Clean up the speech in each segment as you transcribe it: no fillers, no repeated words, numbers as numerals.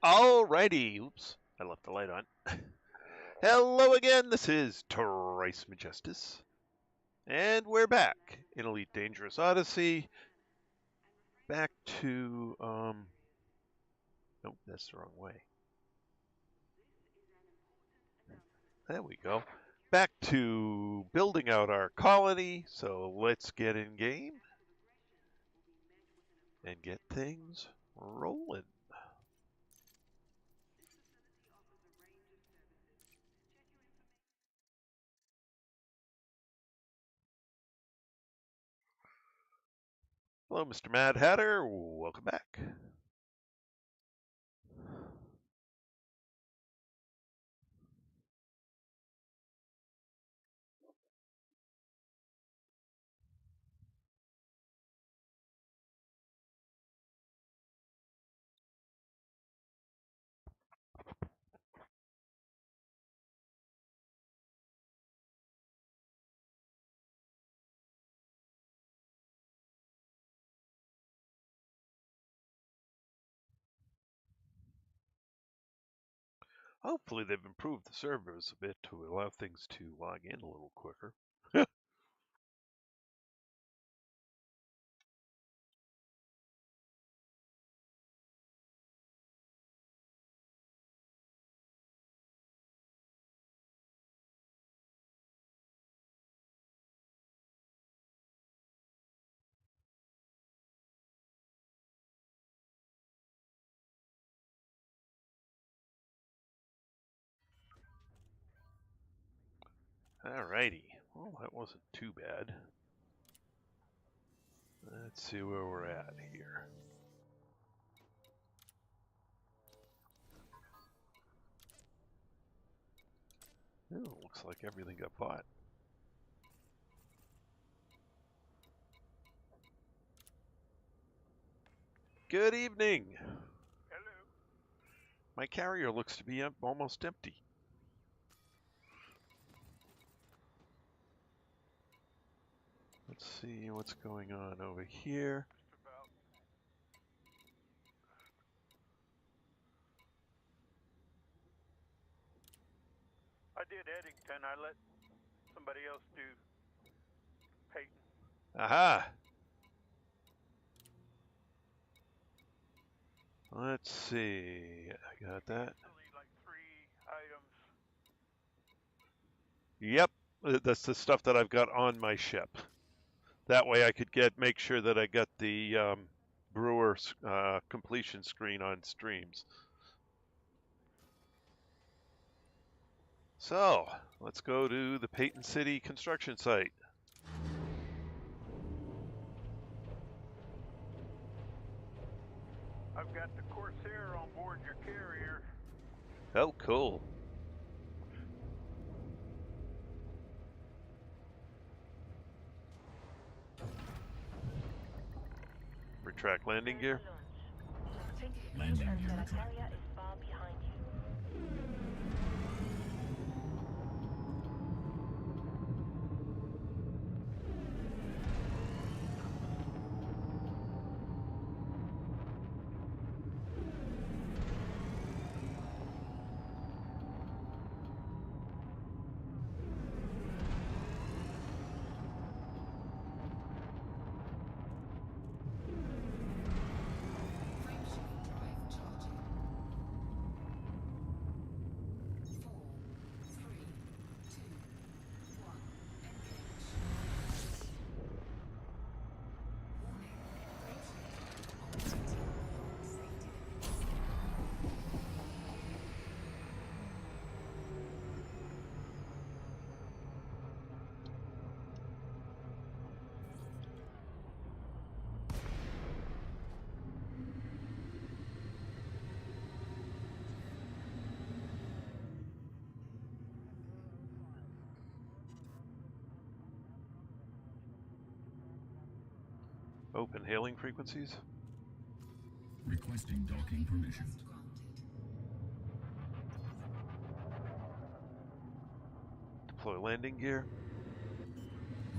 Alrighty, oops, I left the light on. Hello again, this is Trice Majestus, and we're back in Elite Dangerous Odyssey. Back to, nope, that's the wrong way. There we go. Back to building out our colony, so let's get in game and get things rolling. Hello, Mr. Mad Hatter. Welcome back. Hopefully they've improved the servers a bit to allow things to log in a little quicker. Alrighty, well that wasn't too bad. Let's see where we're at here. Oh, looks like everything got bought. Good evening. Hello. My carrier looks to be almost empty. Let's see what's going on over here. Just about. I did Eddington. I let somebody else do Peyton. Aha! Let's see. I got that. Usually like 3 items. Yep, that's the stuff that I've got on my ship. That way I could make sure that I got the brewer completion screen on streams. So, let's go to the Peyton City construction site. I've got the Corsair on board your carrier. Oh, cool. Retract landing gear. Landing gear retracted. Open hailing frequencies. Requesting docking permission. Deploy landing gear.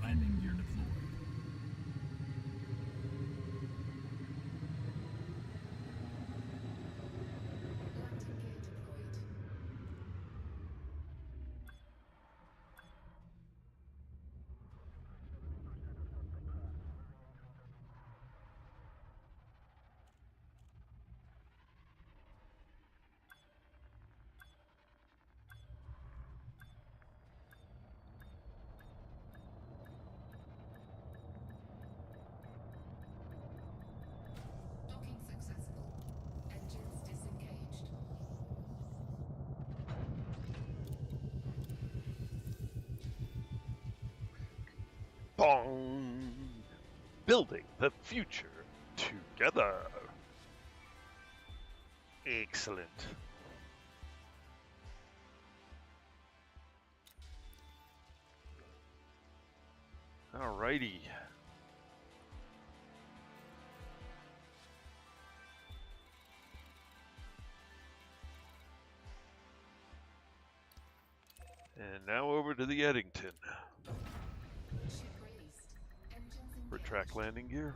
Landing gear deployed. Bong! Building the future together. Excellent. Alrighty. And now over to the Eddington. Retract landing gear.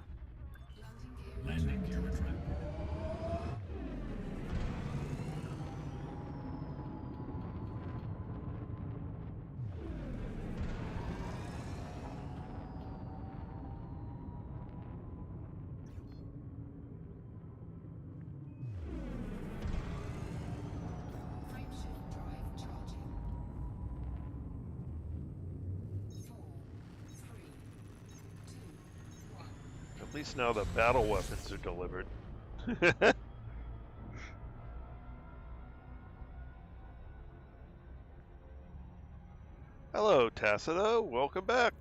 Landing gear retracted. At least now the battle weapons are delivered. Hello, Tacito. Welcome back.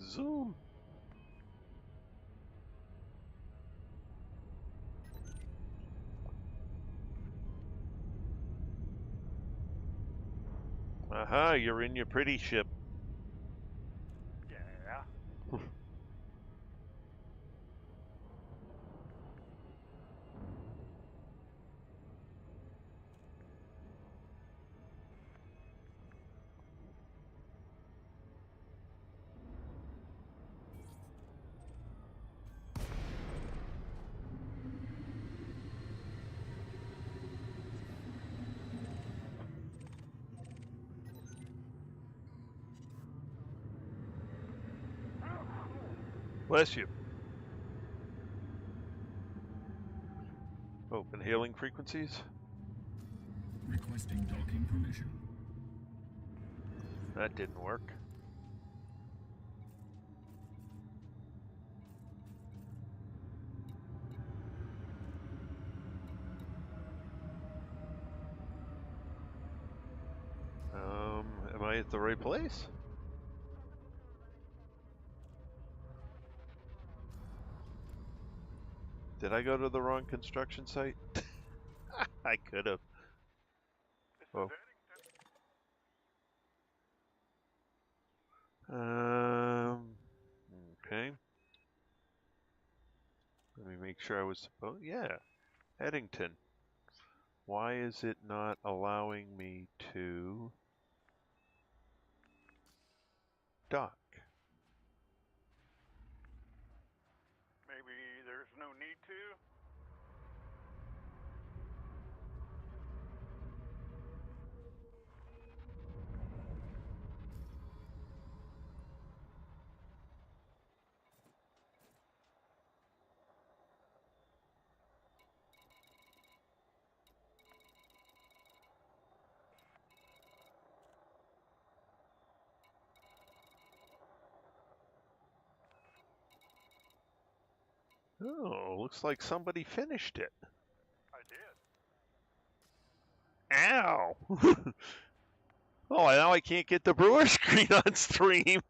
Zoom. Aha, you're in your pretty ship. Yeah. Bless you. Open hailing frequencies. Requesting docking permission. That didn't work. Am I at the right place? Did I go to the wrong construction site? I could have. Oh. Okay. Let me make sure I was supposed. Yeah, Eddington. Why is it not allowing me to dock? Maybe there's no need to. Oh, looks like somebody finished it. I did. Ow! Oh, now I can't get the brewer screen on stream.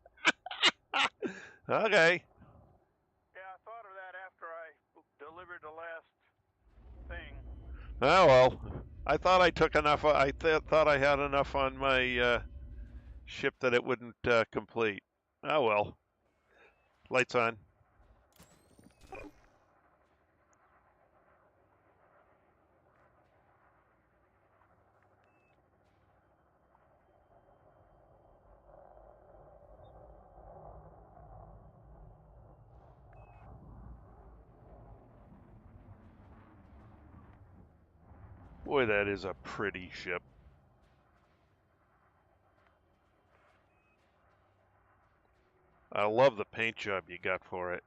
Okay. Yeah, I thought of that after I delivered the last thing. Oh well. I thought I took enough. I thought I had enough on my ship that it wouldn't complete. Oh well. Lights on. Boy, that is a pretty ship. I love the paint job you got for it.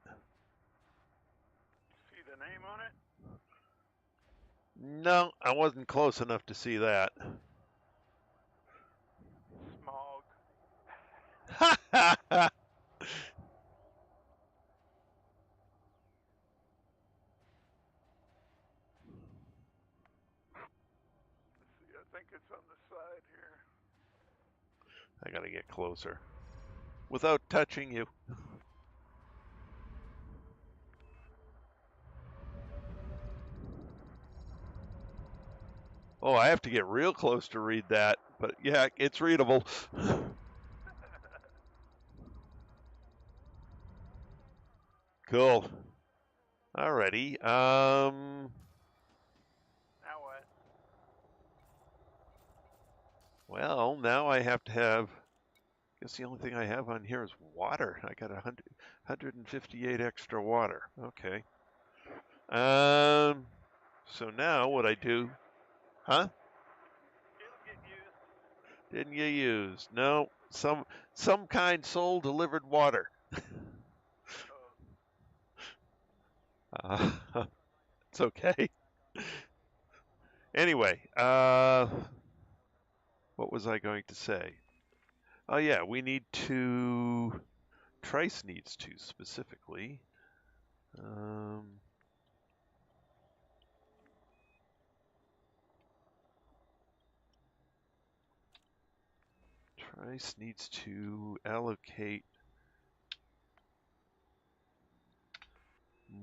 See the name on it? No, I wasn't close enough to see that. Smog. Let's see, I think it's on the side here. I gotta get closer. Without touching you. Oh, I have to get real close to read that. But yeah, it's readable. Cool. Alrighty. Now what? Well, now I have to have. I guess the only thing I have on here is water. I got 158 extra water. Okay. So now what I do? Huh? It'll get used. Didn't get used? No. Some kind soul delivered water. It's okay. Anyway, what was I going to say? Oh yeah, we need to. Trice needs to specifically. Trice needs to allocate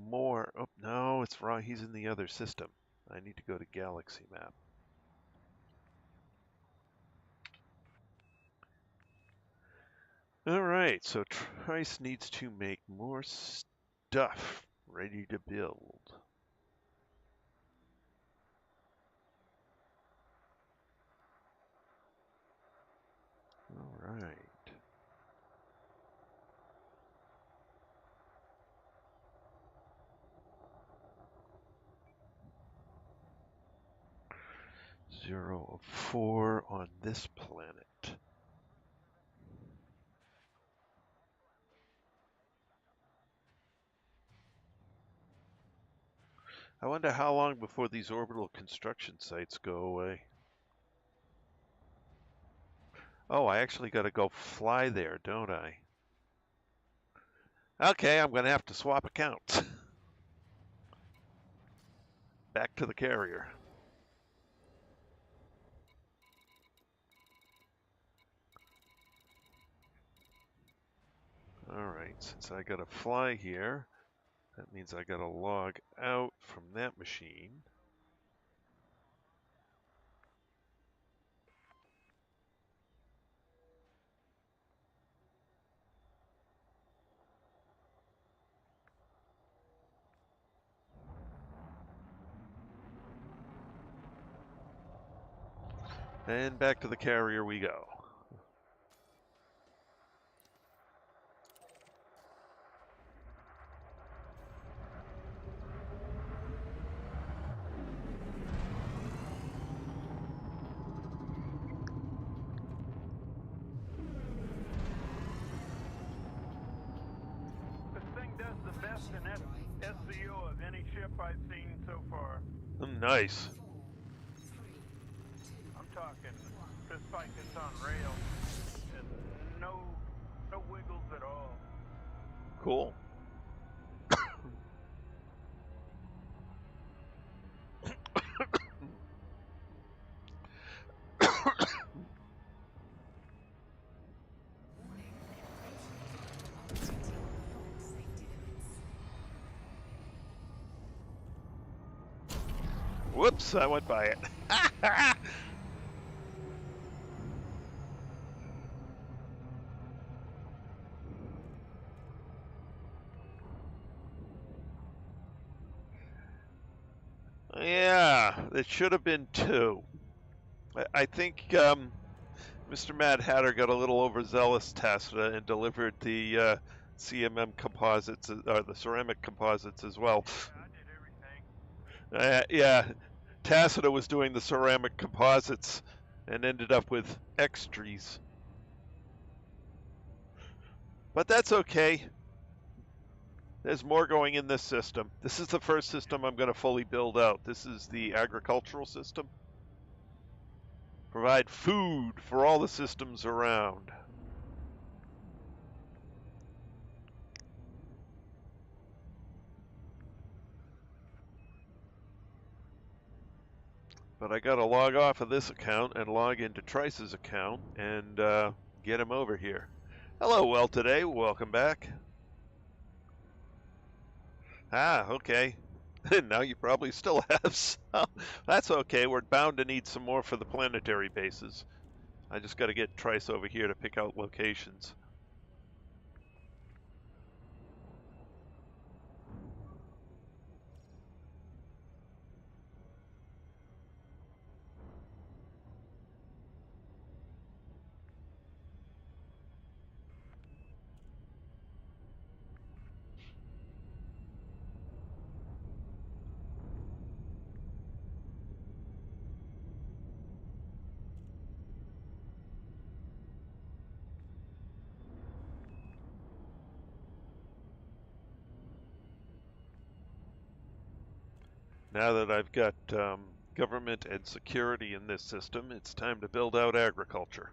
more. Oh no, it's wrong. He's in the other system. I need to go to Galaxy Map. All right, so Trice needs to make more stuff ready to build. All right. Zero of 4 on this planet. I wonder how long before these orbital construction sites go away. Oh, I actually got to go fly there, don't I? Okay, I'm going to have to swap accounts. Back to the carrier. All right, since I got to fly here, that means I got to log out from that machine. And back to the carrier we go. This thing does the best in SCO of any ship I've seen so far. Nice. I'm talking just like it's on rails and no wiggles at all. Cool. Whoops, I went by it. Yeah, it should have been 2. I think Mr. Mad Hatter got a little overzealous, Tacita, and delivered the CMM composites, or the ceramic composites as well. I did everything. Yeah, Tacita was doing the ceramic composites and ended up with extras. But that's okay. There's more going in this system. This is the first system I'm going to fully build out. This is the agricultural system. Provide food for all the systems around. But I got to log off of this account and log into Trice's account and get him over here. Hello, well today. Welcome back. Ah, okay. Now you probably still have some. That's okay. We're bound to need some more for the planetary bases. I just got to get Trice over here to pick out locations. Now that I've got government and security in this system, it's time to build out agriculture.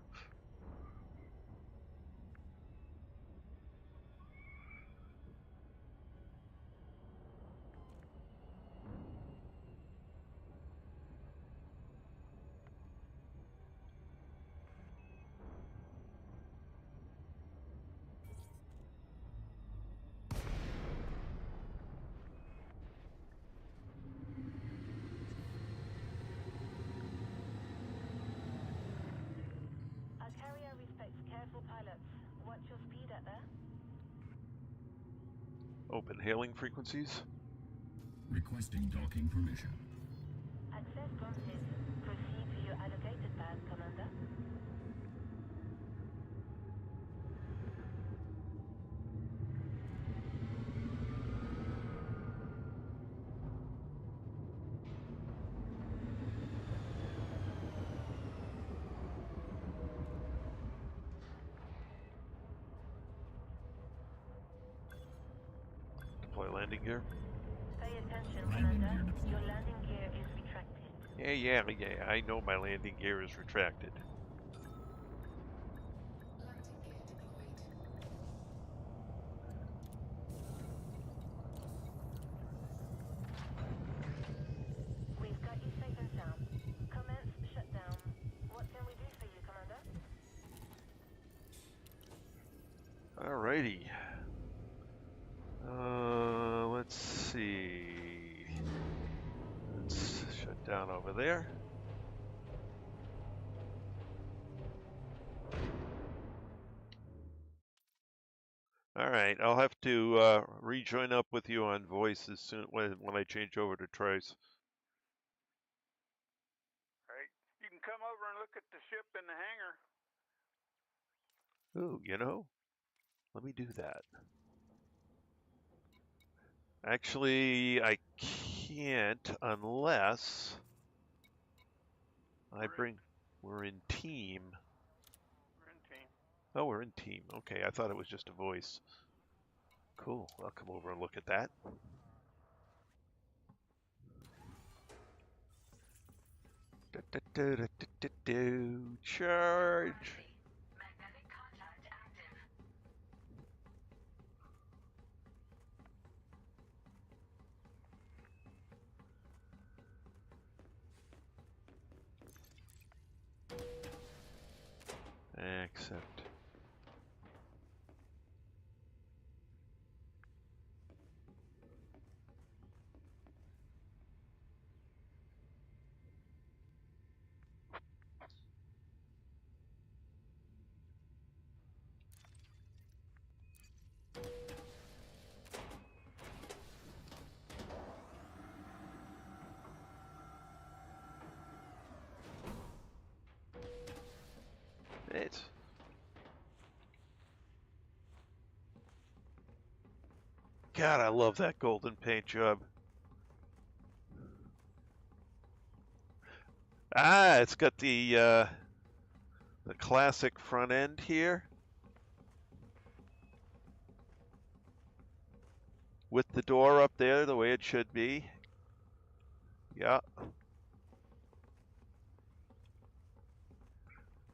Our carrier respects careful pilots. What's your speed at there? Open hailing frequencies. Requesting docking permission. Access granted. Proceed to your allocated path, Commander. Deploy landing gear. Pay attention, Landing Commander. gear deployed. Your landing gear is retracted. Yeah. I know my landing gear is retracted. Landing gear deployed. We've got you safe and sound. Commence shutdown. What can we do for you, Commander? Alrighty. Let's see. Let's shut down over there. All right, I'll have to rejoin up with you on voice as soon when I change over to Trice. Right? You can come over and look at the ship in the hangar. Ooh, let me do that. Actually, I can't unless we're in team. We're in team. Oh, we're in team. Okay, I thought it was just a voice. Cool. I'll come over and look at that. Charge. Magnetic contact active. Accept. God, I love that golden paint job. Ah, it's got the classic front end here with the door up there the way it should be. Yeah.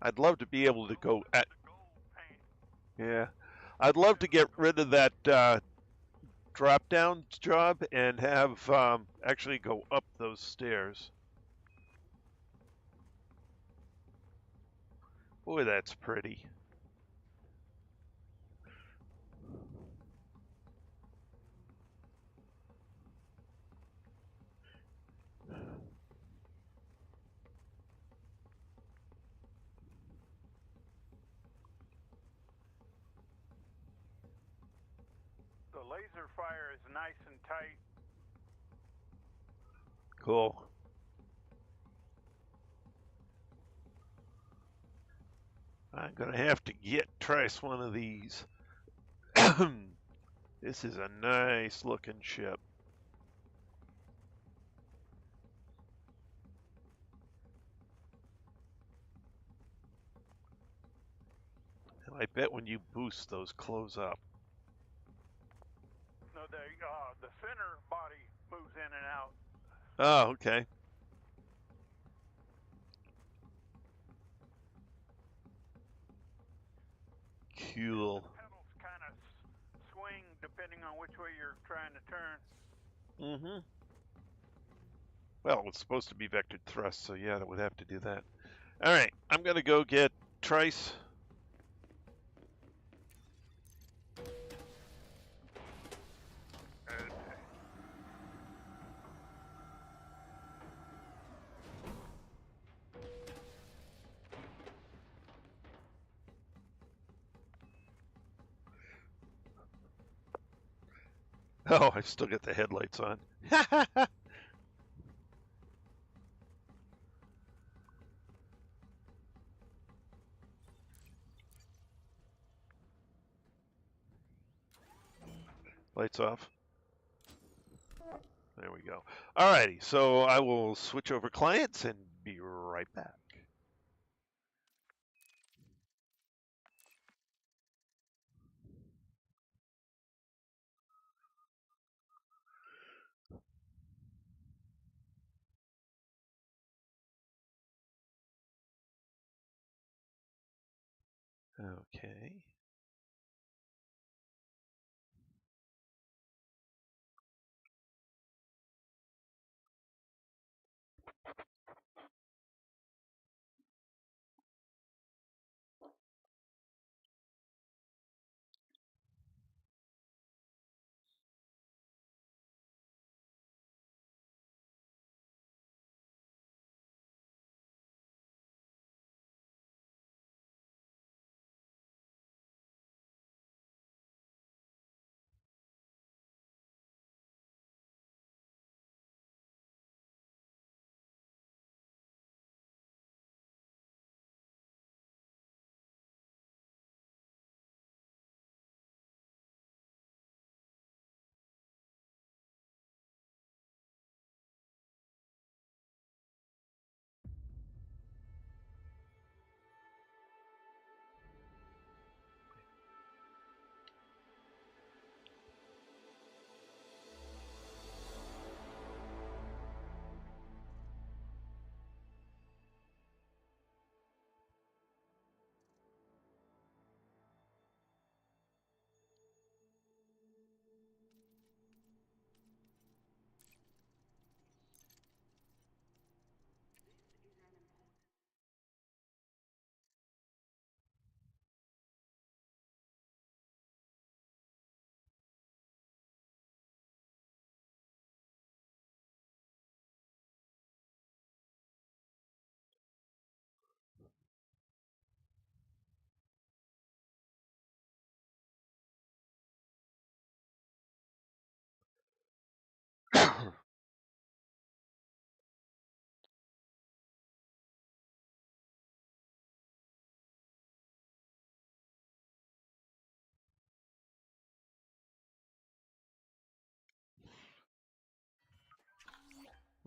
I'd love to be able to go at. The gold paint. Yeah. I'd love to get rid of that drop down job and have actually go up those stairs. Boy, that's pretty. The laser fire is nice and tight. Cool. I'm gonna have to get Trice one of these. This is a nice looking ship. And I bet when you boost, those close up. No, the center body moves in and out. Oh, okay. Cool. The pedals kind of swing depending on which way you're trying to turn. Mm-hmm. Well, it's supposed to be vectored thrust, so yeah, that would have to do that. All right, I'm gonna go get Trice. Oh, I still got the headlights on. Lights off. There we go. Alrighty, so I will switch over clients and be right back. Okay.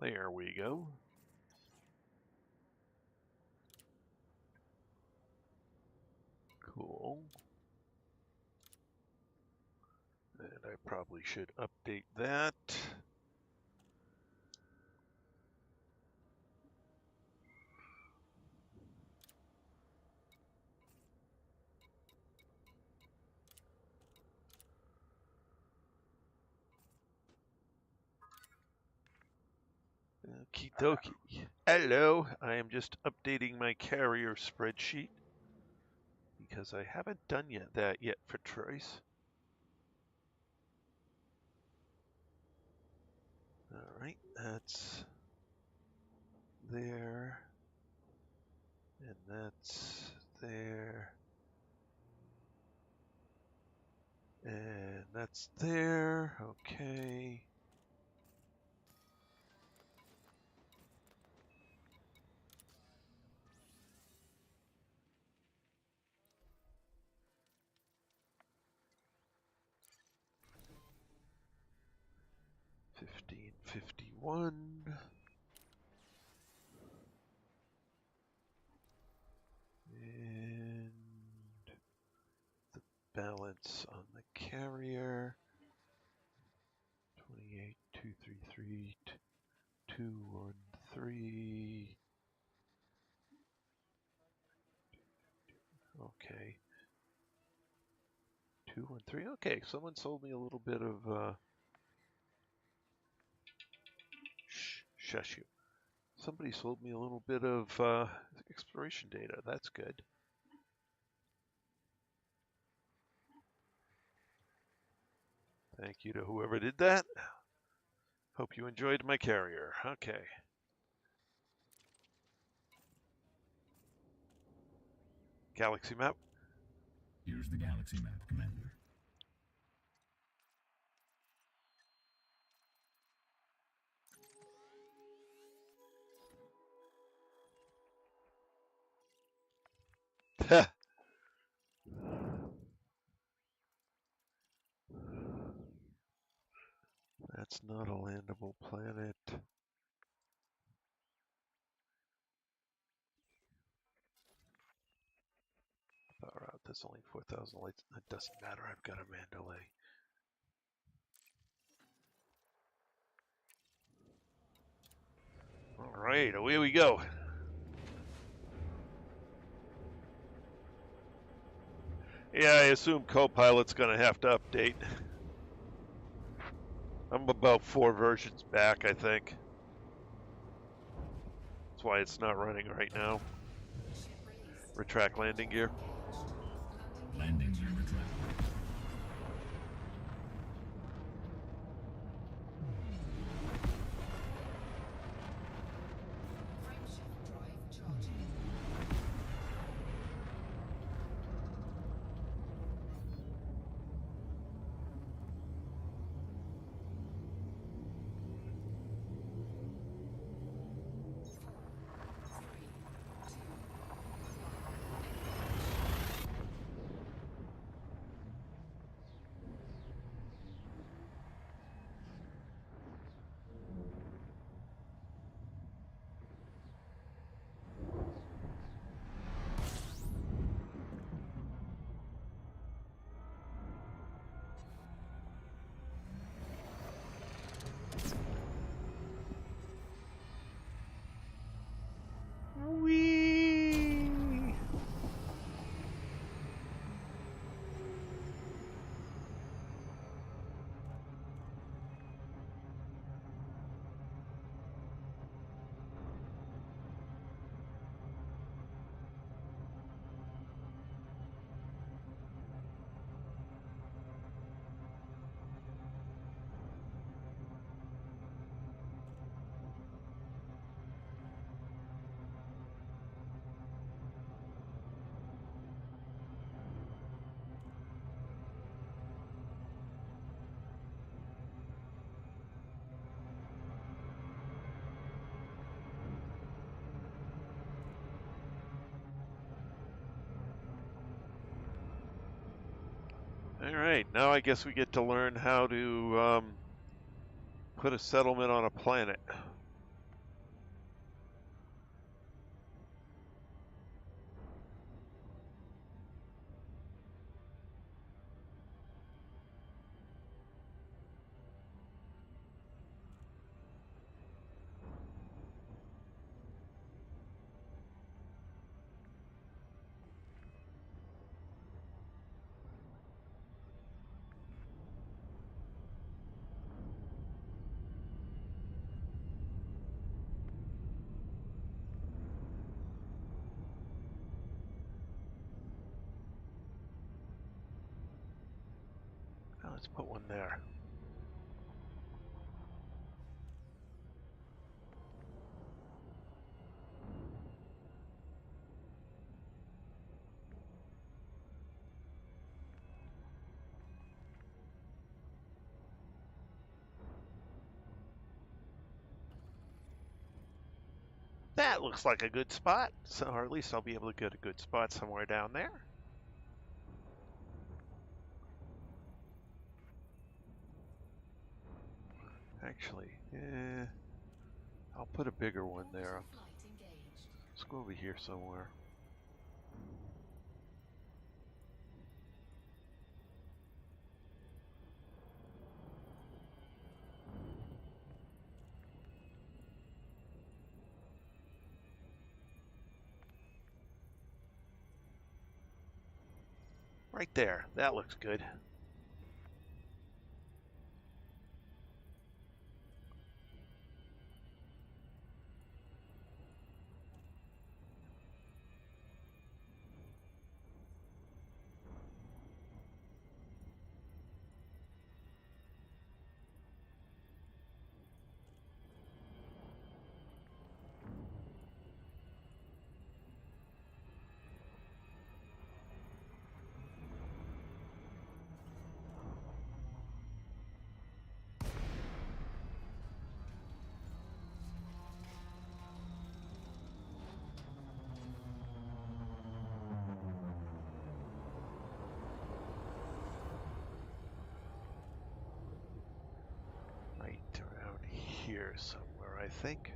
There we go. Cool. And I probably should update that. Okie dokie. Hello, I am just updating my carrier spreadsheet because I haven't done that yet for Trace. All right, that's there, and that's there, and that's there. Okay. $15.51. And the balance on the carrier 28,233, 213. Okay. 213. Okay, someone sold me a little bit of shush you. Somebody sold me a little bit of exploration data. That's good. Thank you to whoever did that. Hope you enjoyed my carrier. Okay. Galaxy map. Here's the galaxy map, Commander. That's not a landable planet. Power out. That's only 4,000 lights. That doesn't matter. I've got a Mandalay. All right, away we go. Yeah, I assume Copilot's going to have to update. I'm about 4 versions back, I think. That's why it's not running right now. Ship released. Retract landing gear. Engaged. Landing gear retract. Frameshift drive charging. Whee! All right, now I guess we get to learn how to put a settlement on a planet. Let's put one there. That looks like a good spot, so, or at least I'll be able to get a good spot somewhere down there. Actually, I'll put a bigger one there. Orbital flight engaged. Let's go over here somewhere. Right there. That looks good. Right around here somewhere, I think.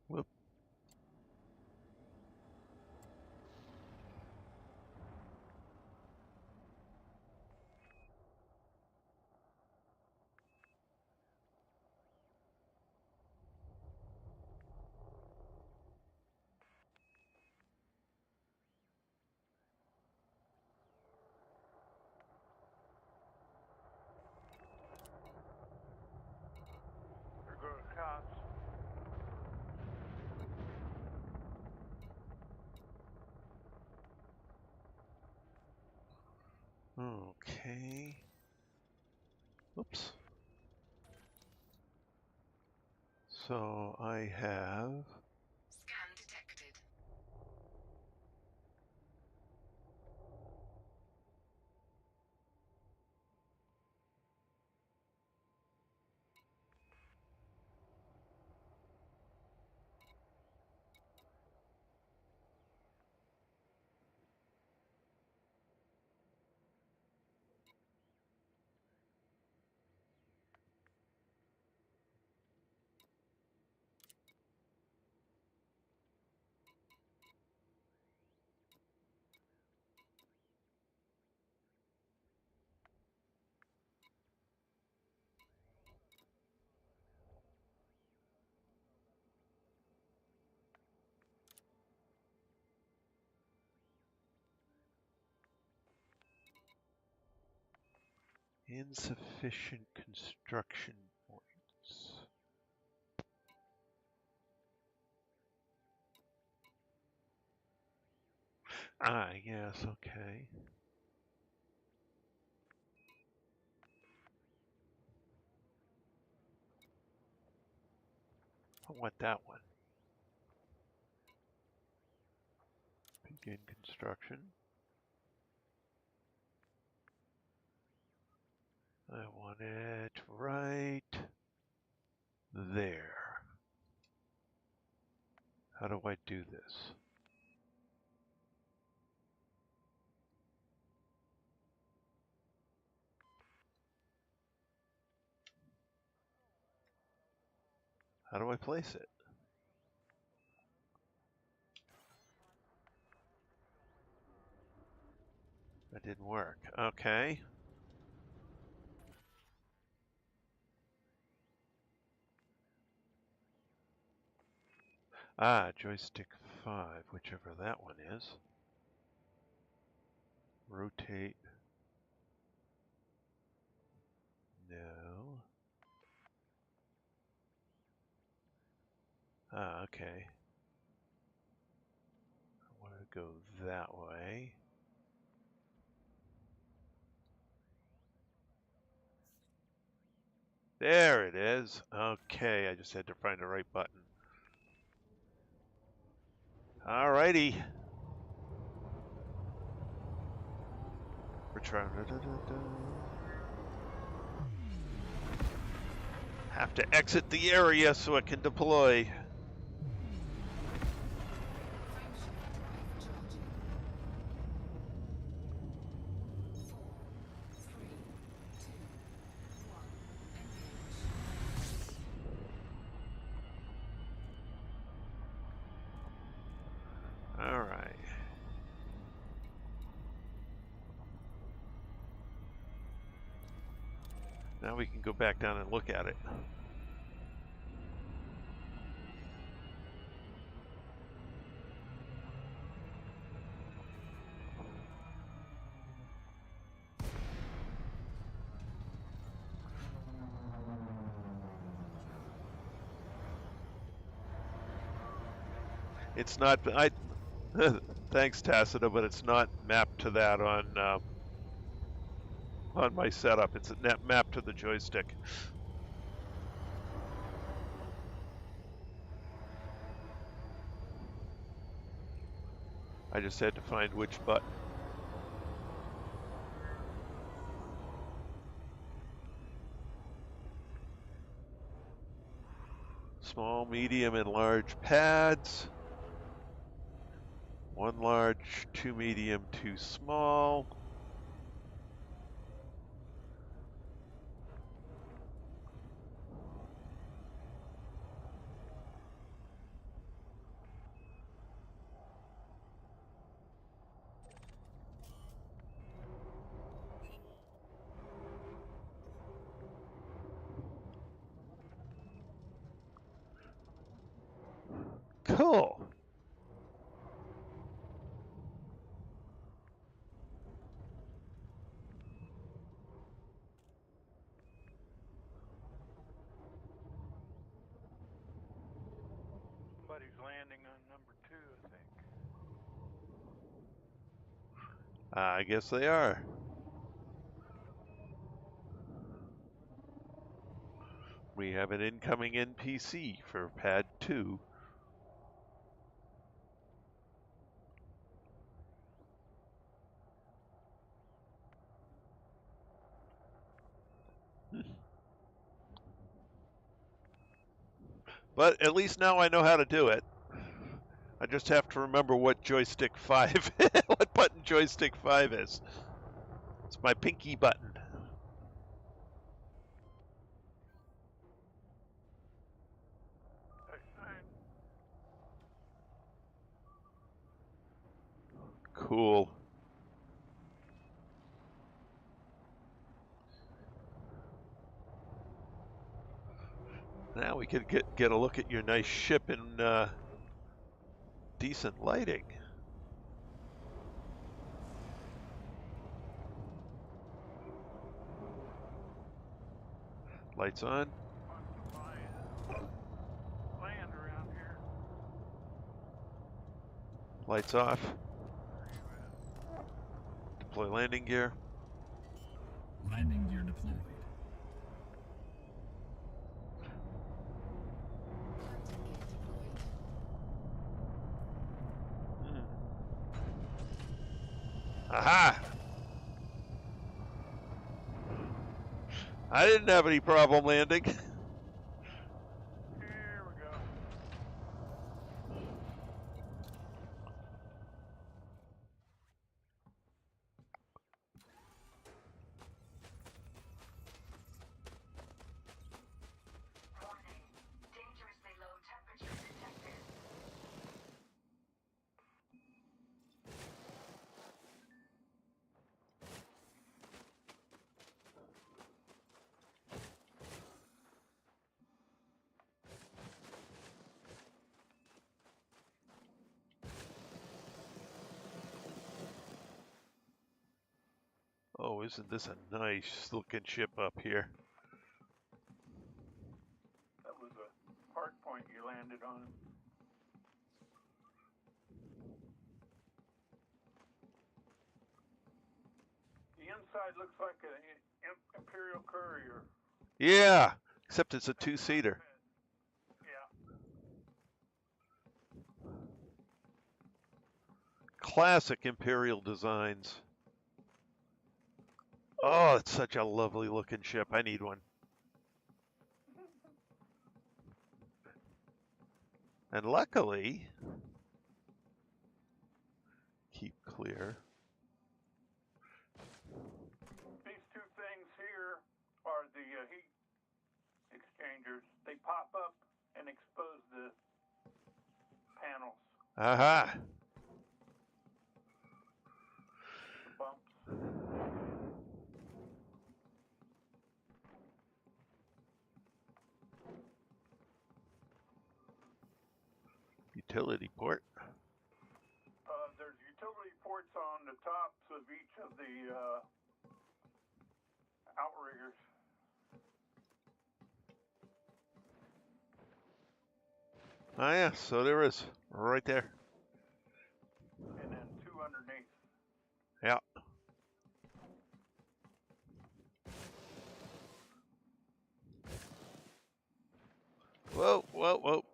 Whoop. There goes cops. Okay. Oops. So I have Scan detected. insufficient construction points. Ah, yes, okay. I want that one. Begin construction. I want it right there. How do I do this? How do I place it? That didn't work. Okay. Ah, joystick 5, whichever that one is. Rotate. No. Ah, okay. I want to go that way. There it is. Okay, I just had to find the right button. Alrighty. We're trying. Have to exit the area so it can deploy. All right. Now we can go back down and look at it. It's not. Thanks, Tacita, but it's not mapped to that on my setup. It's mapped to the joystick. I just had to find which button. Small, medium, and large pads. 1 large, 2 medium, 2 small. Cool. Somebody's landing on number 2, I think. I guess they are. We have an incoming NPC for pad 2. But at least now I know how to do it. I just have to remember what joystick 5, what button joystick 5 is. It's my pinky button. Cool. Now we could get a look at your nice ship in decent lighting. Lights on. Land around here. Lights off. Deploy landing gear. Landing gear deployed. Aha! I didn't have any problem landing. Here we go. Warning. Dangerously low temperature detected. Oh, isn't this a nice looking ship up here? That was a hard point you landed on. The inside looks like an Imperial courier. Yeah, except it's a two-seater. Yeah. Classic Imperial designs. Oh, it's such a lovely looking ship. I need one. And luckily, keep clear. These two things here are the heat exchangers. They pop up and expose the panels, Aha! the bumps. Utility port. There's utility ports on the tops of each of the outriggers. Oh yeah, so there is. Right there. And then two underneath. Yeah. Whoa, whoa, whoa.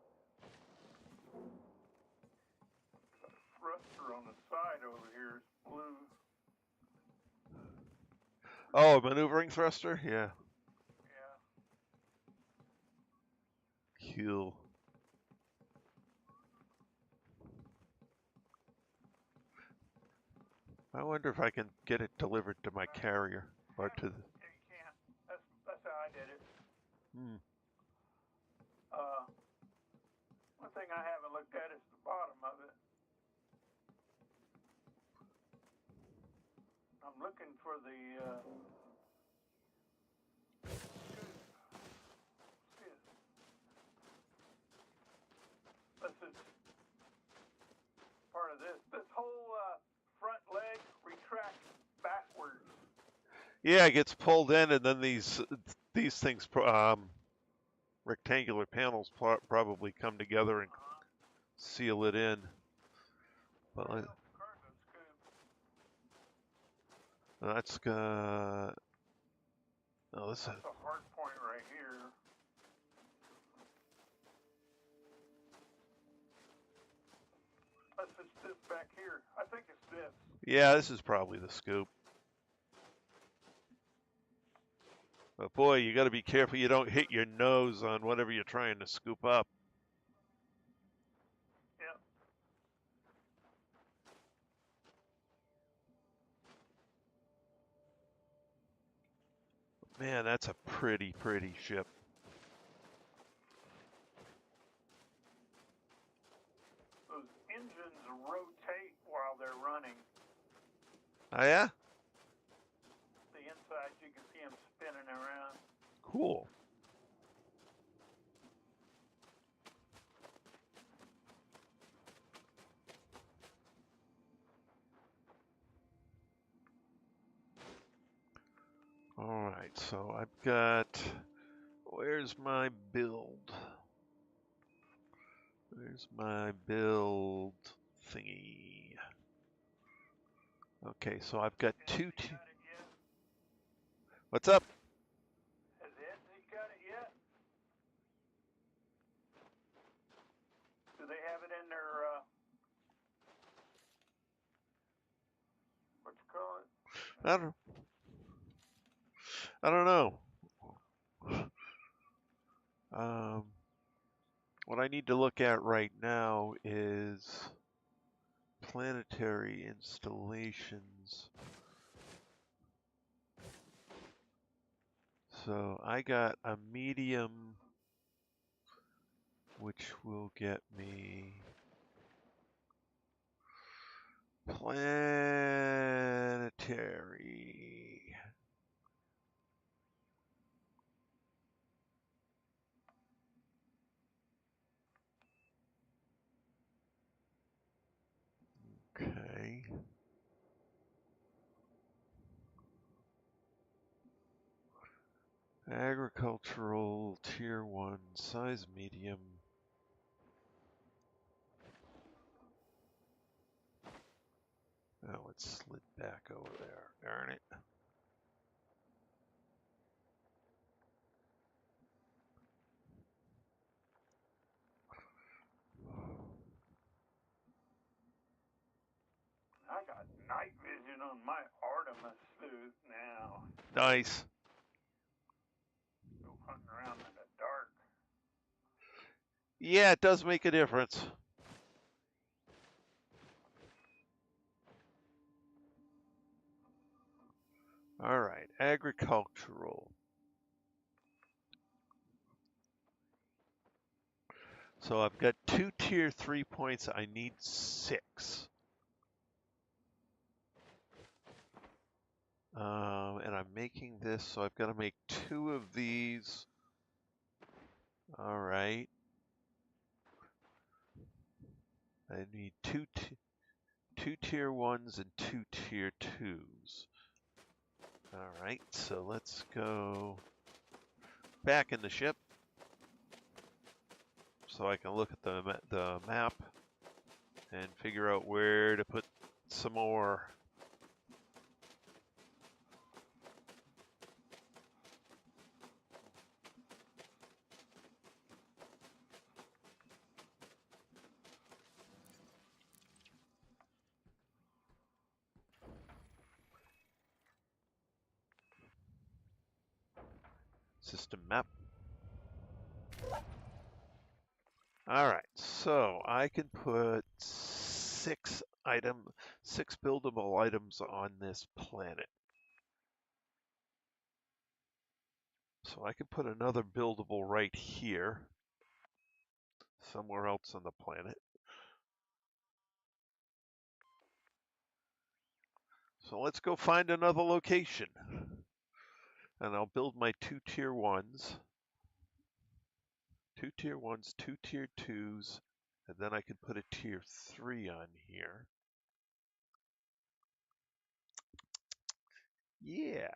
Thruster on the side over here is blue. Oh, a maneuvering thruster? Yeah. Yeah. Cool. I wonder if I can get it delivered to my carrier or to the. Yeah, you can't. That's how I did it. Hmm. One thing I haven't looked at is the bottom of it. I'm looking for the this is part of this. This whole front leg retracts backwards. Yeah, it gets pulled in, and then these things, rectangular panels, probably come together and seal it in. But Cargo scoop. that's oh, this is. That's a hard point right here. Unless it's this back here. I think it's this. Yeah, this is probably the scoop. But boy, you got to be careful you don't hit your nose on whatever you're trying to scoop up. Yep. Man, that's a pretty ship. Those engines rotate while they're running. Oh yeah? The inside, you can see them spinning around. Cool. All right, so I've got. Where's my build? Where's my build thingy? Okay, so I've got two. Got it yet? What's up? Has Etsy got it yet? Do they have it in their, what you call it? I don't know. What I need to look at right now is planetary installations. So I got a medium, which will get me planetary. Okay. Agricultural, tier 1, size medium. Oh, it slid back over there. Darn it. I got night vision on my Artemis suit now. Nice. Go hunting around in the dark. Yeah, it does make a difference. All right, agricultural. So I've got 2 tier 3 points. I need 6. And I'm making this, so I've got to make 2 of these. All right. I need 2 tier 1s and 2 tier 2s. All right, so let's go back in the ship so I can look at the map and figure out where to put some more. System map. All right, so I can put 6 buildable items on this planet. So I can put another buildable right here, somewhere else on the planet. So let's go find another location. And I'll build my 2 tier 1s. 2 tier 1s, 2 tier 2s, and then I can put a tier 3 on here. Yeah.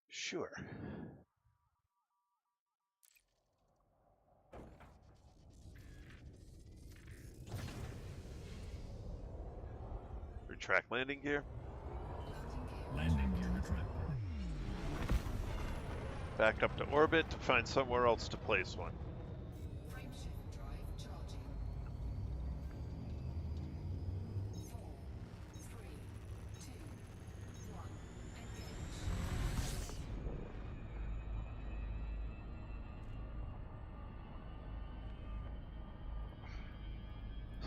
Sure. Retract landing gear. Landing gear retracted. Back up to orbit to find somewhere else to place one. Frameshift drive charging. 4, 3, 2, 1. Engage.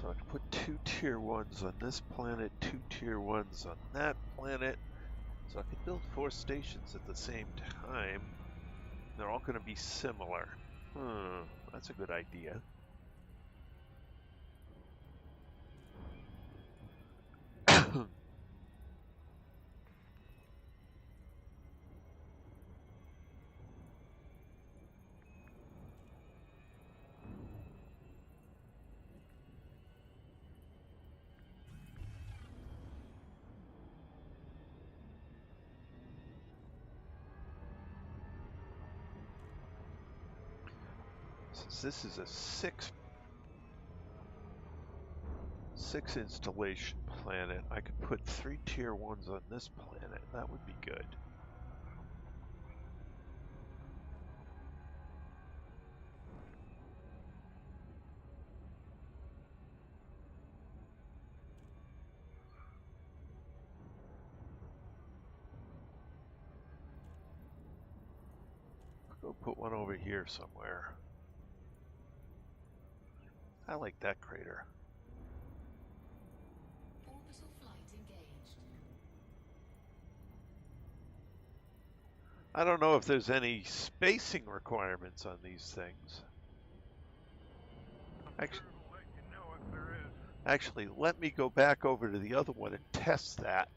So I can put 2 tier 1s on this planet, 2 tier 1s on that planet. So I can build 4 stations at the same time. They're all going to be similar. That's a good idea. Since this is a 6 installation planet, I could put 3 tier 1s on this planet. That would be good. I'll go put one over here somewhere. I like that crater. Orbital flight engaged. I don't know if there's any spacing requirements on these things. Actually, let me go back over to the other one and test that.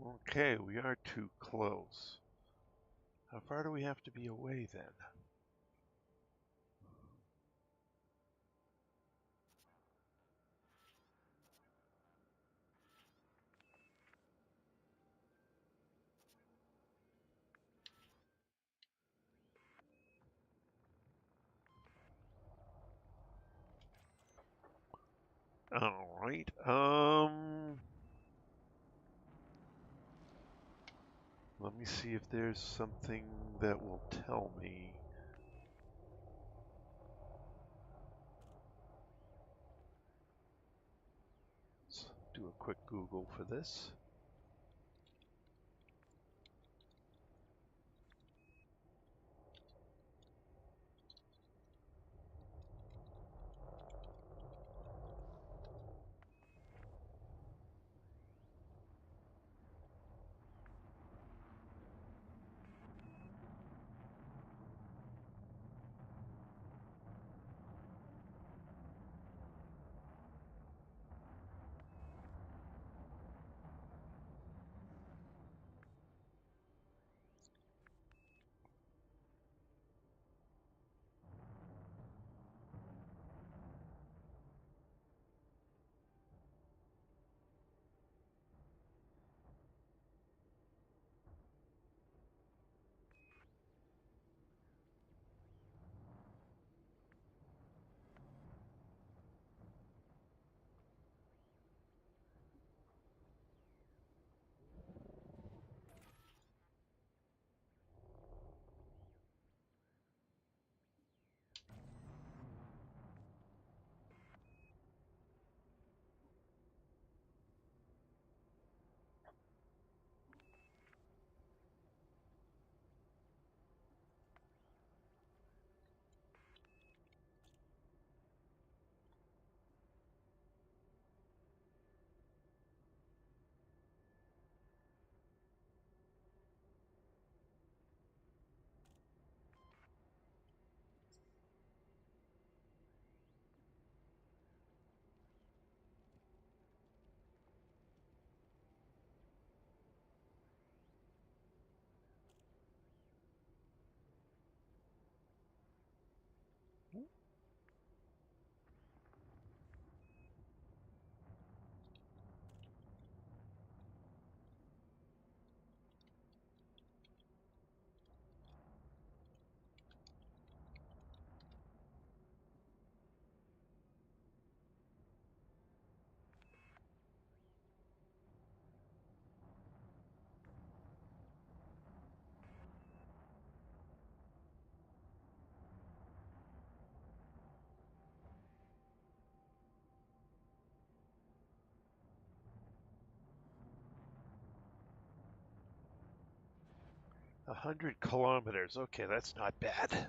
Okay, we are too close. How far do we have to be away then? All right. Let me see if there's something that will tell me. Let's do a quick Google for this. A 100 kilometers. Okay, that's not bad.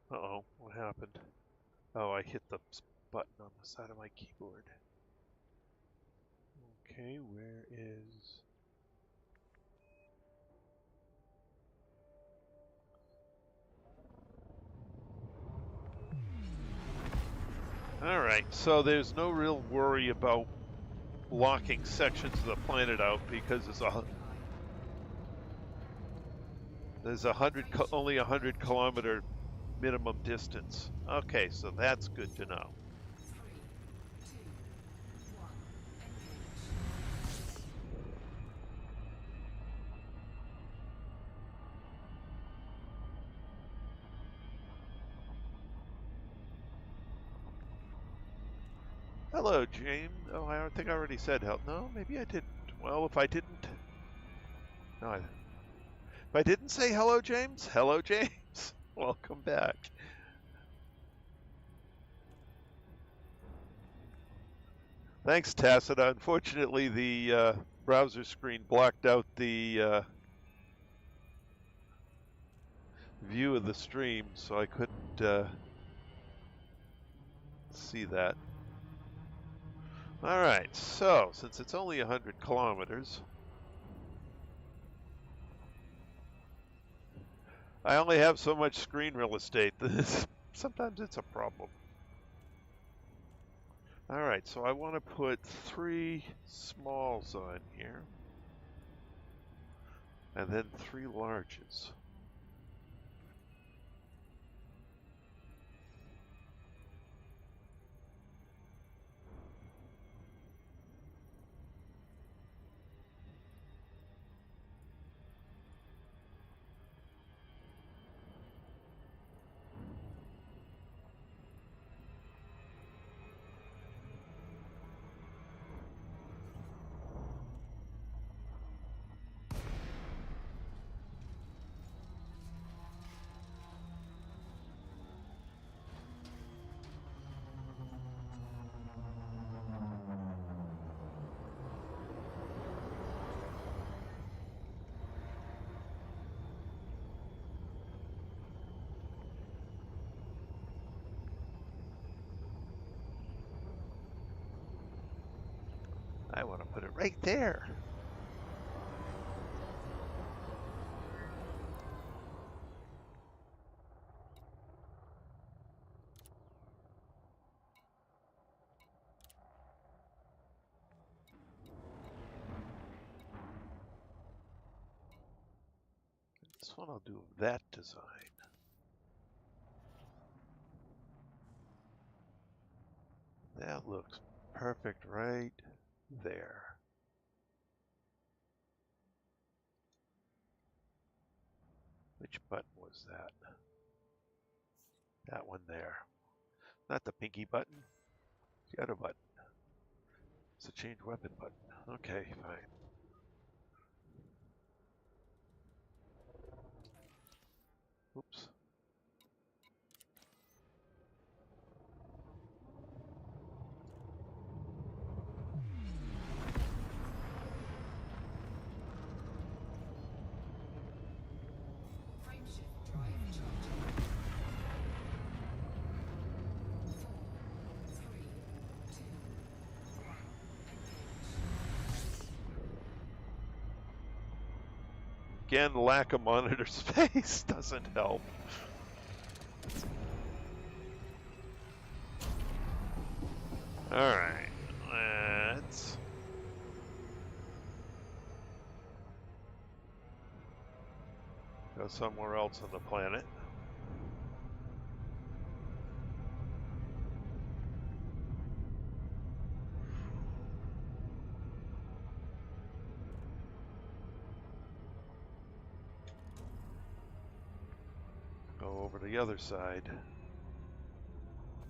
Uh-oh, what happened? Oh, I hit the button on the side of my keyboard. Okay, where is... Alright, so there's no real worry about blocking sections of the planet out because there's only 100-kilometer minimum distance. Okay, so that's good to know. 3, 2, 1, engage. Hello, James. Oh, I don't think I already said hello. No, maybe I didn't. Well, if I didn't... No, if I didn't say hello, James, hello, James. Welcome back. Thanks, Tacita. Unfortunately, the browser screen blocked out the view of the stream, so I couldn't see that. All right, so since it's only 100 kilometers, I only have so much screen real estate. Sometimes it's a problem. Alright, so I want to put 3 smalls on here. And then 3 larges. I want to put it right there. This one I'll do that design. That looks perfect right there. Which button was that? That one there. Not the pinky button. The other button. It's a change weapon button. Okay, fine. Oops. Frameshift drive charging. 4, 3, 2, 1. Engage. Again, lack of monitor space doesn't help. Alright, let's go somewhere else on the planet. Go over to the other side.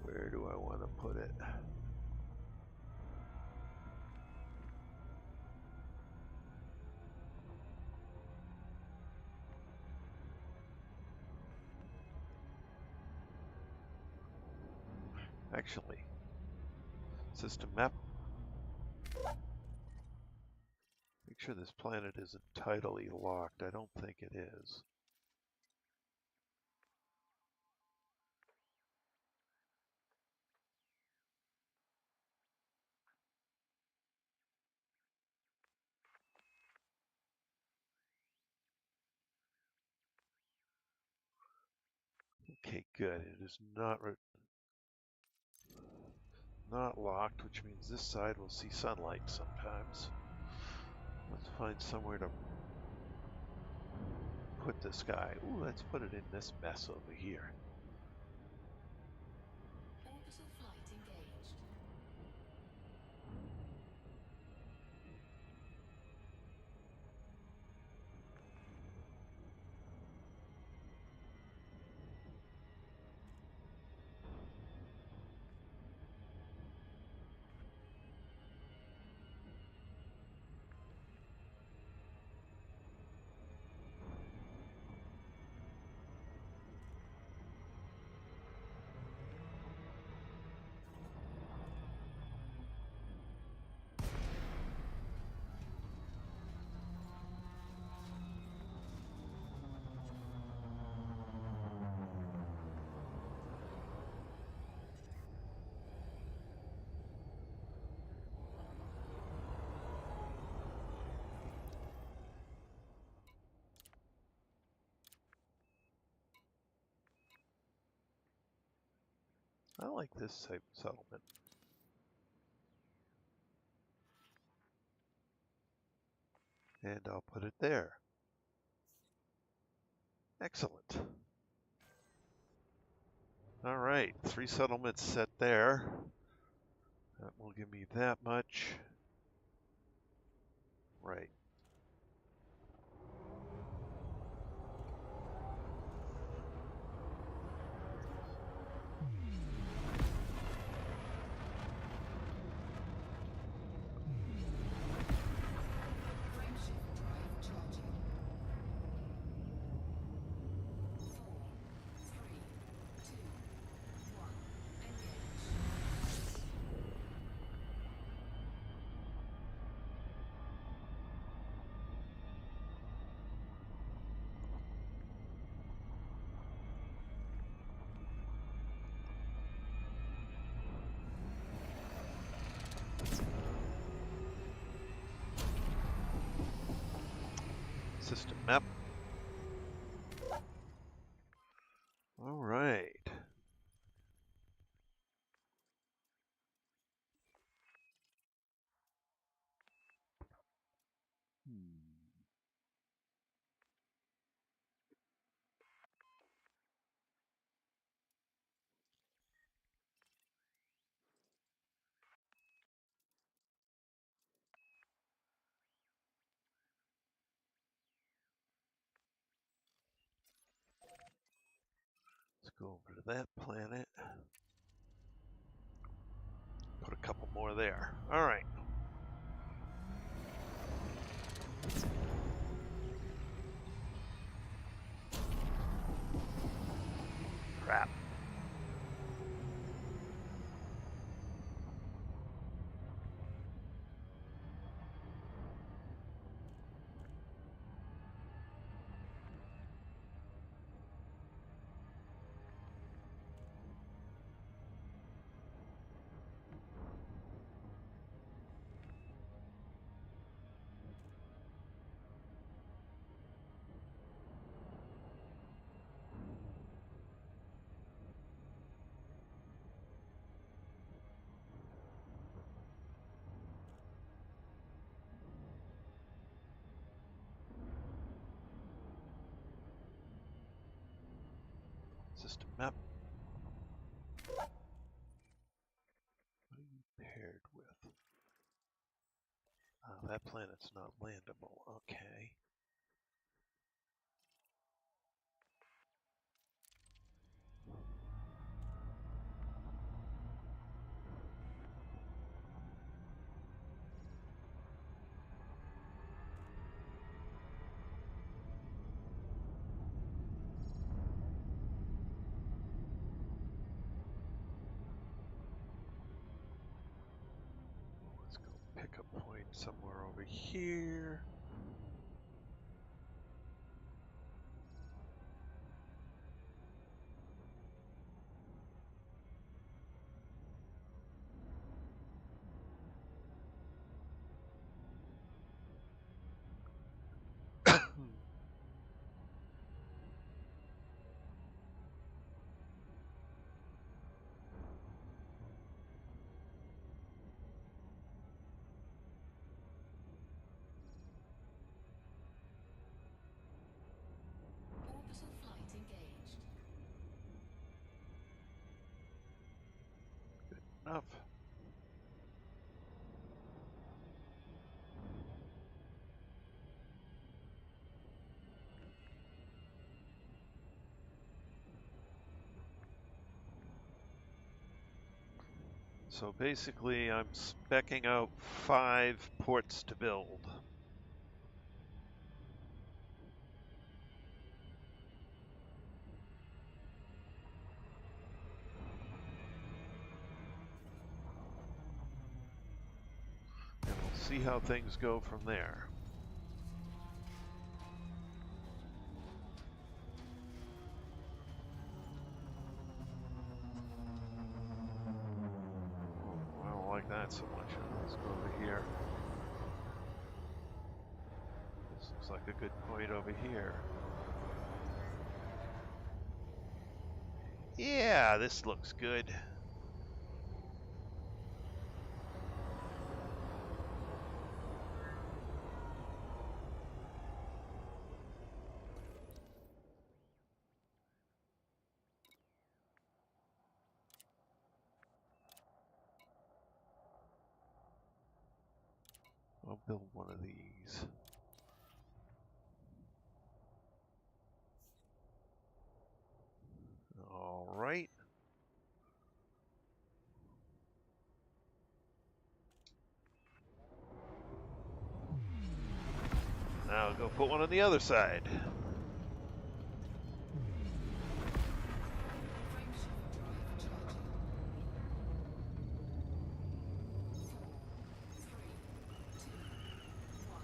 Where do I want to put it? Actually, system map. Make sure this planet isn't tidally locked. I don't think it is. Okay, good. It is not locked, which means this side will see sunlight sometimes. Let's find somewhere to put this guy. Ooh, let's put it in this mess over here. Orbital flight engaged. I like this type of settlement. And I'll put it there. Excellent. All right, 3 settlements set there. That will give me that much. Right. Frameshift drive charging. 4, 3, 2, 1. Engage. System map. All right. Let's go over to that planet. Put a couple more there. All right. Crap. System map. What are you paired with? That planet's not landable. Okay. Let's go pick a point somewhere over here. Orbital flight engaged. Enough. So basically, I'm speccing out 5 ports to build. And we'll see how things go from there. Oh, I don't like that so much. Let's go over here. This looks like a good point over here. Yeah, this looks good. I'll build one of these. All right. Now I'll go put one on the other side. Frameshift drive charging. 4, 3, 2, 1.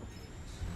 Engage.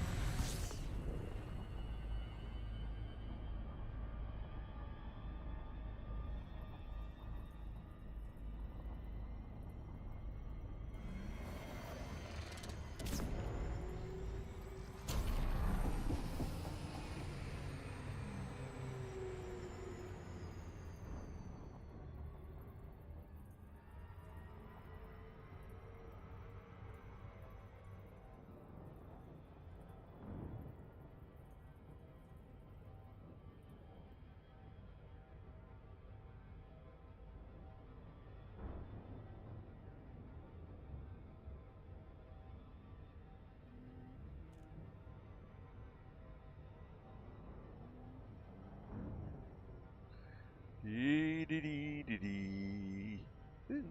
Dee-dee-dee-dee-dee. Ooh.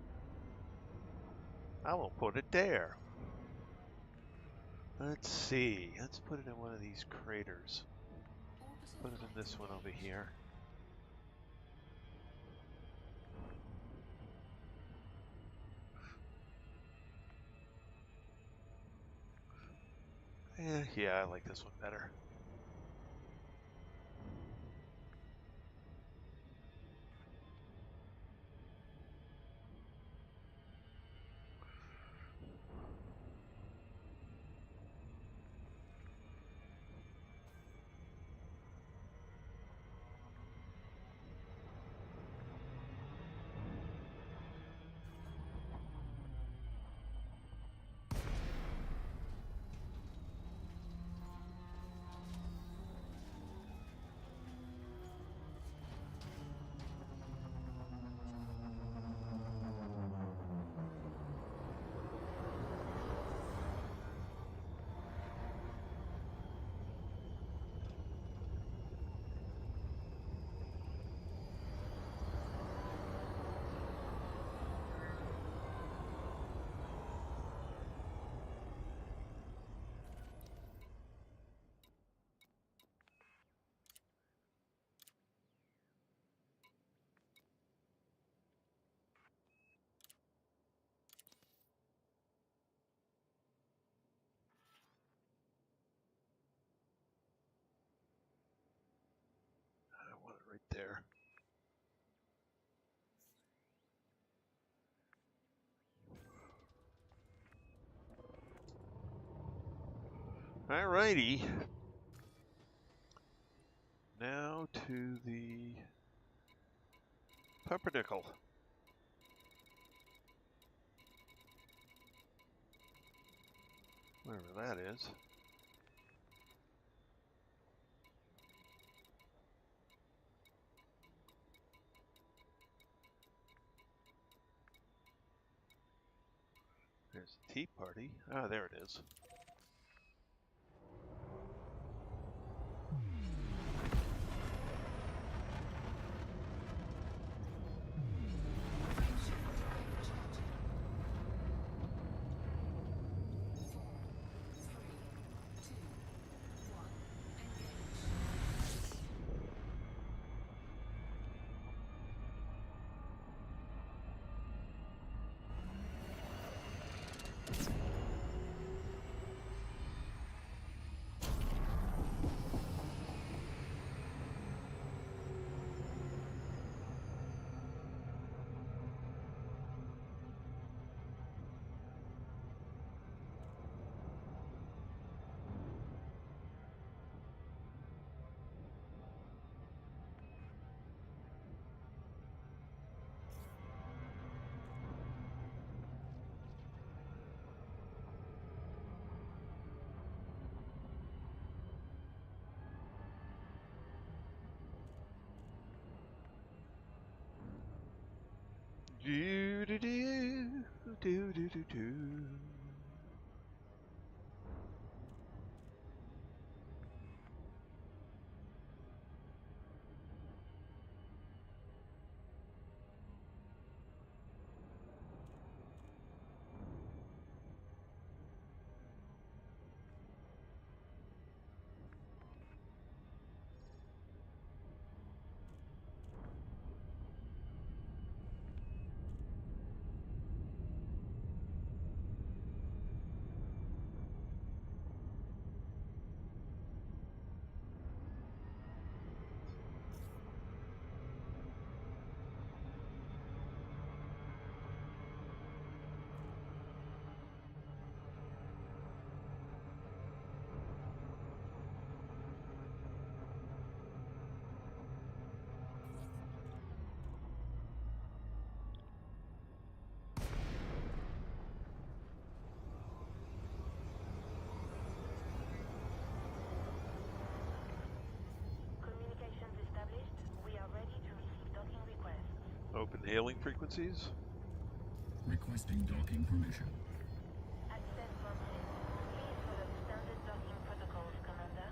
I will put it there. Let's see. Let's put it in one of these craters. Orbital Put it in this one over here. Yeah, I like this one better. I want it right there. Alrighty. Now to the pumpernickel. Wherever that is. There's the tea party. Ah, there it is. Frameshift drive charging. 4, 3, 2, 1. Engage. Do do do do do do do do. Open hailing frequencies. Requesting docking permission. Access granted. Please follow standard docking protocols, Commander.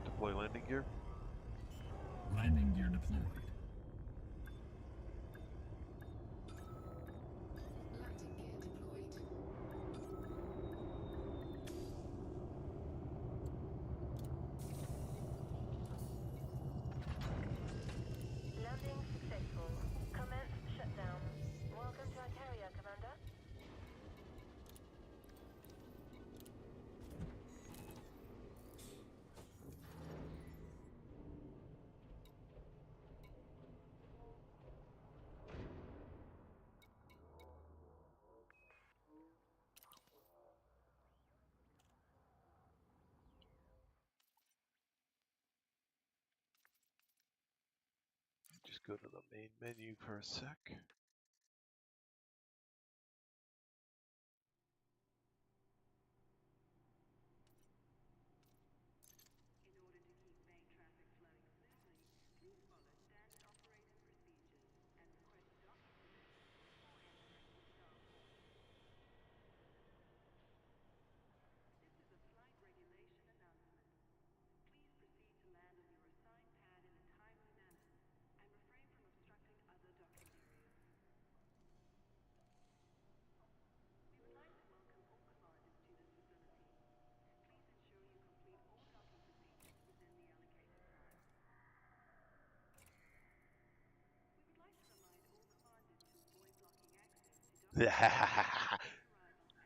Deploy landing gear. Landing gear deployed. Landing gear deployed. Landing successful. Commence shutdown. Welcome to our carrier, Commander. Just go to the main menu for a sec.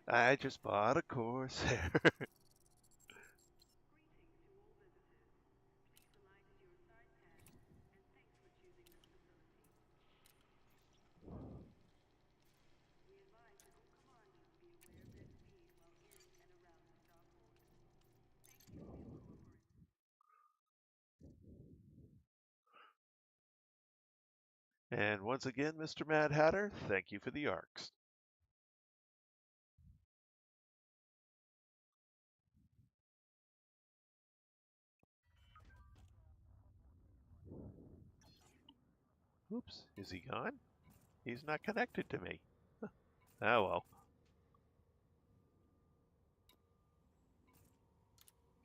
I just bought a corsair. And once again, Mr. Mad Hatter, thank you for the arcs. Oops, is he gone? He's not connected to me. Oh well.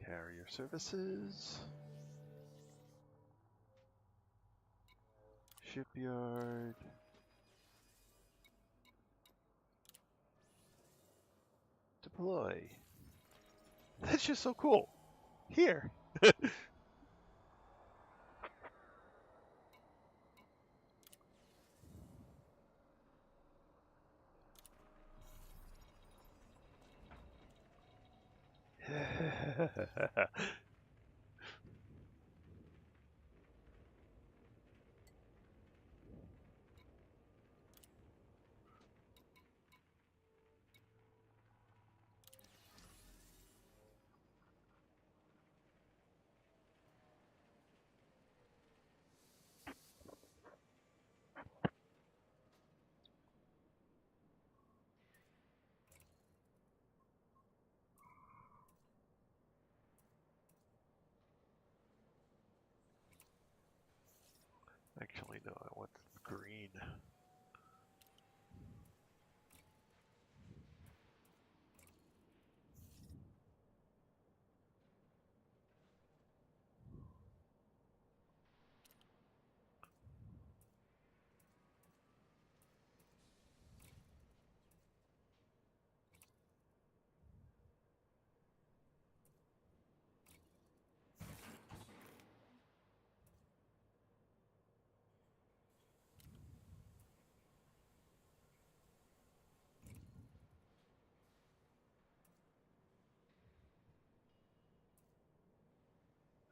Carrier services. Shipyard. Deploy. That's just so cool. Here. Actually, no, I want green.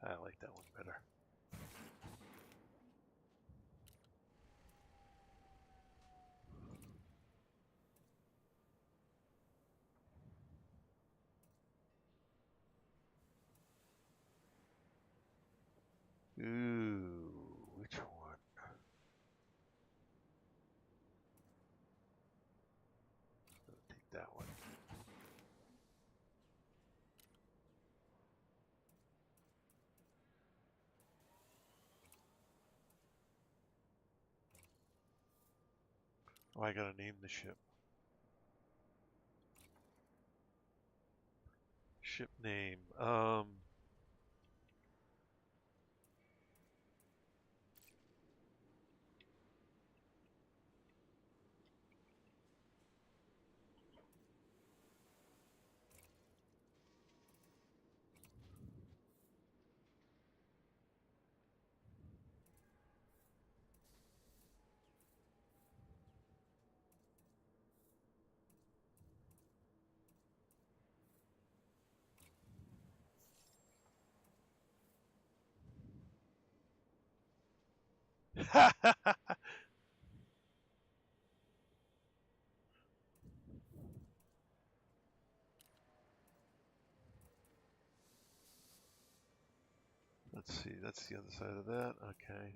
I like that one better. Ooh, which one? I'll take that one. Oh, I gotta name the ship. Ship name. Let's see, that's the other side of that. Okay.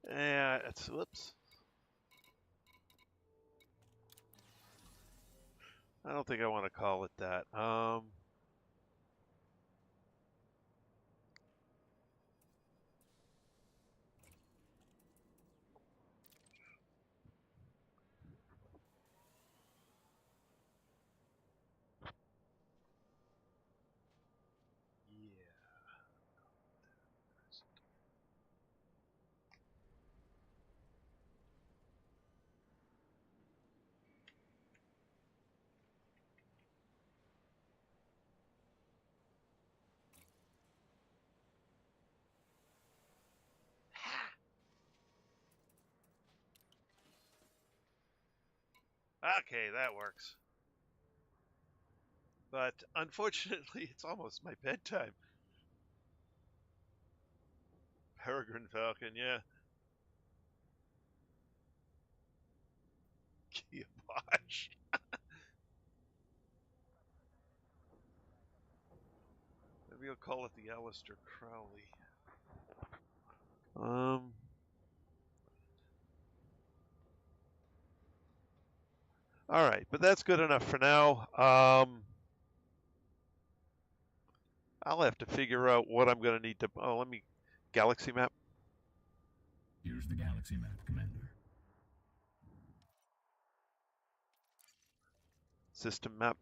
Yeah, it's, whoops. I don't think I want to call it that. Yeah. Okay, that works. But unfortunately, it's almost my bedtime. Peregrine Falcon, yeah. Kibosh. Maybe I'll call it the Aleister Crowley. All right, but that's good enough for now. I'll have to figure out what I'm going to need to. Oh, let me. Galaxy map. Here's the galaxy map, Commander. System map.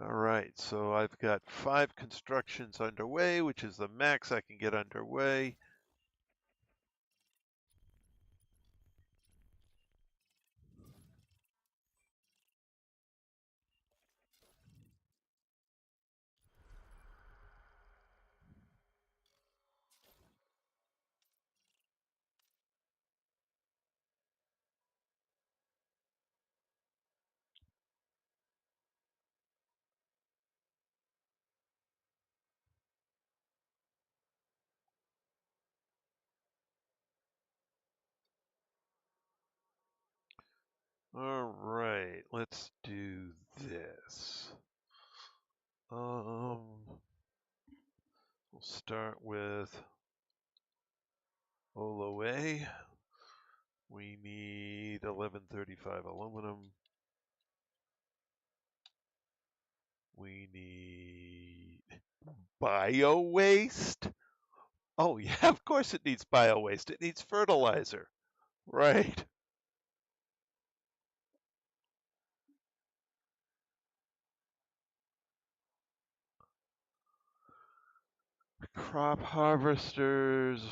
All right, so I've got 5 constructions underway, which is the max I can get underway. All right, let's do this. We'll start with Oloe. We need 1135 aluminum. We need bio waste. Oh yeah, of course it needs bio waste. It needs fertilizer, right? Crop harvesters.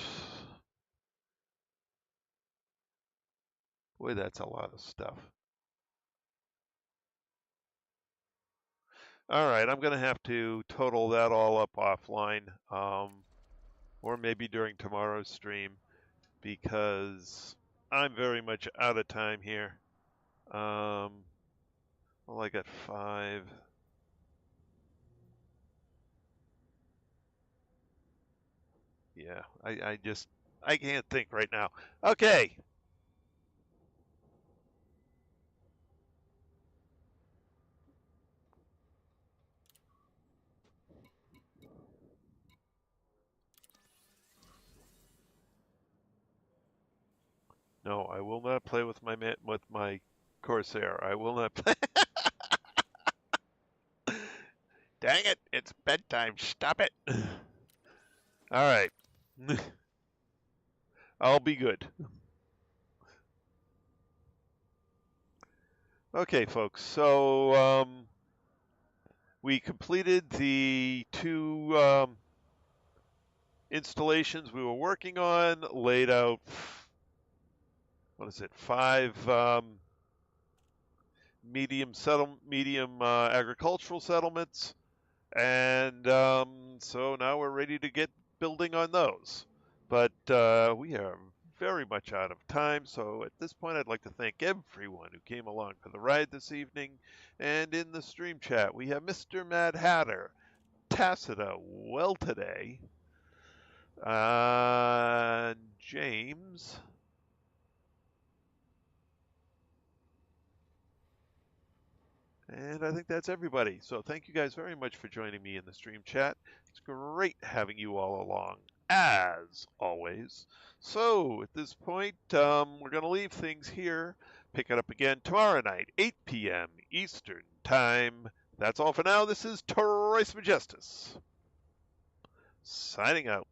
Boy, that's a lot of stuff. All right, I'm going to have to total that all up offline, or maybe during tomorrow's stream, because I'm very much out of time here. Well, I got 5. Yeah, I can't think right now. Okay. No, I will not play with my corsair. I will not play. Dang it! It's bedtime. Stop it. All right. I'll be good. Okay, folks. So we completed the two installations we were working on. Laid out. What is it? 5 medium agricultural settlements, and so now we're ready to get building on those. But we are very much out of time, so at this point I'd like to thank everyone who came along for the ride this evening. And in the stream chat we have Mr. Mad Hatter, Tacita, well today, James, and I think that's everybody. So thank you guys very much for joining me in the stream chat. It's great having you all along, as always. So at this point, we're going to leave things here. Pick it up again tomorrow night, 8 p.m. Eastern Time. That's all for now. This is Torres Majestus, signing out.